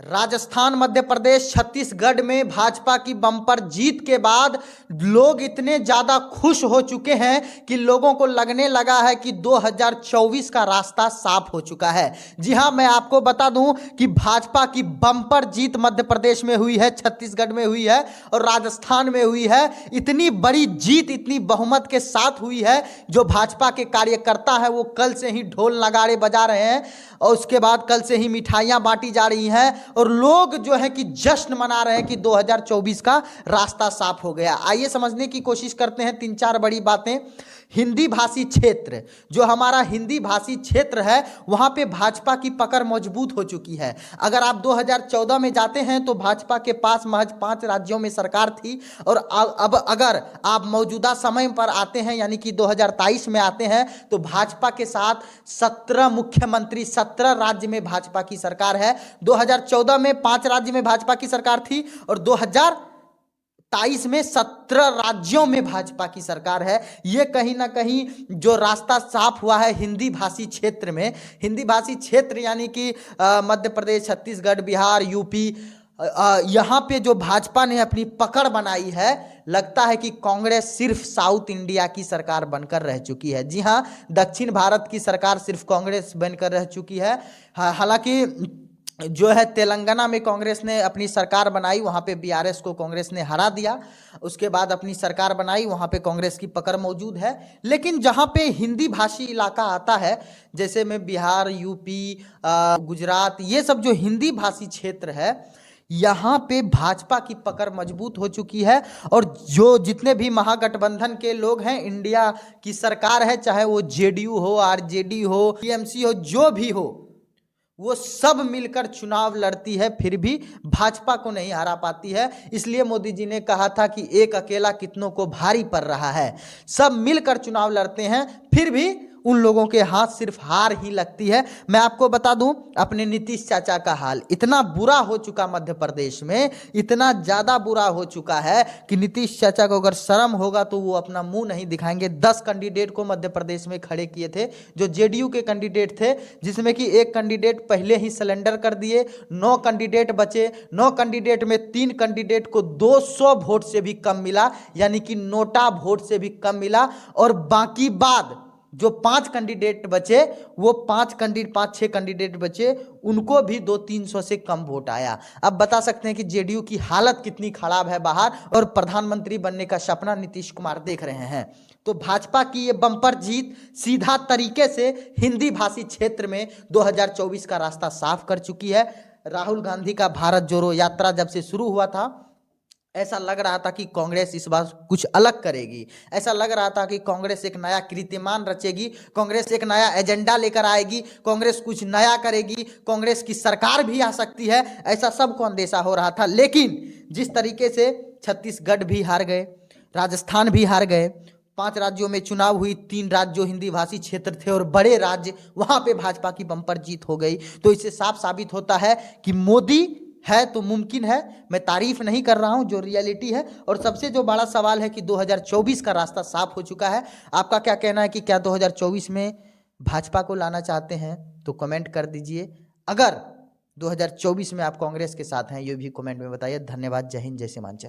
राजस्थान, मध्य प्रदेश, छत्तीसगढ़ में भाजपा की बम्पर जीत के बाद लोग इतने ज्यादा खुश हो चुके हैं कि लोगों को लगने लगा है कि 2024 का रास्ता साफ हो चुका है। जी हां, मैं आपको बता दूं कि भाजपा की बम्पर जीत मध्य प्रदेश में हुई है, छत्तीसगढ़ में हुई है और राजस्थान में हुई है। इतनी बड़ी जीत इतनी बहुमत के साथ हुई है, जो भाजपा के कार्यकर्ता है वो कल से ही ढोल नगाड़े बजा रहे हैं और उसके बाद कल से ही मिठाइयां बांटी जा रही हैं और लोग जो है कि जश्न मना रहे हैं कि 2024 का रास्ता साफ हो गया। आइए समझने की कोशिश करते हैं तीन चार बड़ी बातें। हिंदी भाषी क्षेत्र, जो हमारा हिंदी भाषी क्षेत्र है, वहां पे भाजपा की पकड़ मजबूत हो चुकी है। अगर आप 2014 में जाते हैं तो भाजपा के पास महज 5 राज्यों में सरकार थी और अब अगर आप मौजूदा समय पर आते हैं यानी कि 2023 में आते हैं तो भाजपा के साथ 17 मुख्यमंत्री, 17 राज्य में भाजपा की सरकार है। 2014 में 5 राज्य में भाजपा की सरकार थी और 2023 में 17 राज्यों में भाजपा की सरकार है। यह कहीं ना कहीं जो रास्ता साफ हुआ है हिंदी भाषी क्षेत्र में, हिंदी भाषी क्षेत्र यानी कि मध्य प्रदेश, छत्तीसगढ़, बिहार, यूपी, यहाँ पे जो भाजपा ने अपनी पकड़ बनाई है, लगता है कि कांग्रेस सिर्फ साउथ इंडिया की सरकार बनकर रह चुकी है। जी हाँ, दक्षिण भारत की सरकार सिर्फ कांग्रेस बनकर रह चुकी है। हालांकि जो है तेलंगाना में कांग्रेस ने अपनी सरकार बनाई, वहाँ पे बीआरएस को कांग्रेस ने हरा दिया, उसके बाद अपनी सरकार बनाई, वहाँ पे कांग्रेस की पकड़ मौजूद है। लेकिन जहाँ पे हिंदी भाषी इलाका आता है, जैसे में बिहार, यूपी, गुजरात, ये सब जो हिंदी भाषी क्षेत्र है, यहाँ पे भाजपा की पकड़ मजबूत हो चुकी है और जो जितने भी महागठबंधन के लोग हैं, इंडिया की सरकार है, चाहे वो जेडीयू हो, आरजेडी हो, टीएमसी हो, जो भी हो, वो सब मिलकर चुनाव लड़ती है, फिर भी भाजपा को नहीं हरा पाती है। इसलिए मोदी जी ने कहा था कि एक अकेला कितनों को भारी पड़ रहा है। सब मिलकर चुनाव लड़ते हैं, फिर भी उन लोगों के हाथ सिर्फ हार ही लगती है। मैं आपको बता दूं, अपने नीतीश चाचा का हाल इतना बुरा हो चुका मध्य प्रदेश में, इतना ज्यादा बुरा हो चुका है कि नीतीश चाचा को अगर शर्म होगा तो वो अपना मुंह नहीं दिखाएंगे। 10 कैंडिडेट को मध्य प्रदेश में खड़े किए थे, जो जेडीयू के कैंडिडेट थे, जिसमें कि एक कैंडिडेट पहले ही सरेंडर कर दिए। 9 कैंडिडेट बचे, 9 कैंडिडेट में 3 कैंडिडेट को 200 वोट से भी कम मिला, यानी कि नोटा वोट से भी कम मिला। और बाकी बाद जो 5 कैंडिडेट बचे, वो 5-6 कैंडिडेट बचे, उनको भी 200-300 से कम वोट आया। अब बता सकते हैं कि जेडीयू की हालत कितनी खराब है बाहर, और प्रधानमंत्री बनने का सपना नीतीश कुमार देख रहे हैं। तो भाजपा की ये बम्पर जीत सीधा तरीके से हिंदी भाषी क्षेत्र में 2024 का रास्ता साफ कर चुकी है। राहुल गांधी का भारत जोड़ो यात्रा जब से शुरू हुआ था, ऐसा लग रहा था कि कांग्रेस इस बार कुछ अलग करेगी। ऐसा लग रहा था कि कांग्रेस एक नया कीर्तिमान रचेगी, कांग्रेस एक नया एजेंडा लेकर आएगी, कांग्रेस कुछ नया करेगी, कांग्रेस की सरकार भी आ सकती है, ऐसा सबको अंदेशा हो रहा था। लेकिन जिस तरीके से छत्तीसगढ़ भी हार गए, राजस्थान भी हार गए, 5 राज्यों में चुनाव हुई, 3 राज्य जो हिंदी भाषी क्षेत्र थे और बड़े राज्य, वहां पे भाजपा की बम्पर जीत हो गई। तो इससे साफ साबित होता है कि मोदी है तो मुमकिन है। मैं तारीफ नहीं कर रहा हूं, जो रियलिटी है। और सबसे जो बड़ा सवाल है कि 2024 का रास्ता साफ हो चुका है। आपका क्या कहना है कि क्या 2024 में भाजपा को लाना चाहते हैं? तो कमेंट कर दीजिए। अगर 2024 में आप कांग्रेस के साथ हैं, ये भी कमेंट में बताइए। धन्यवाद। जय हिंद, जय सीमांचल।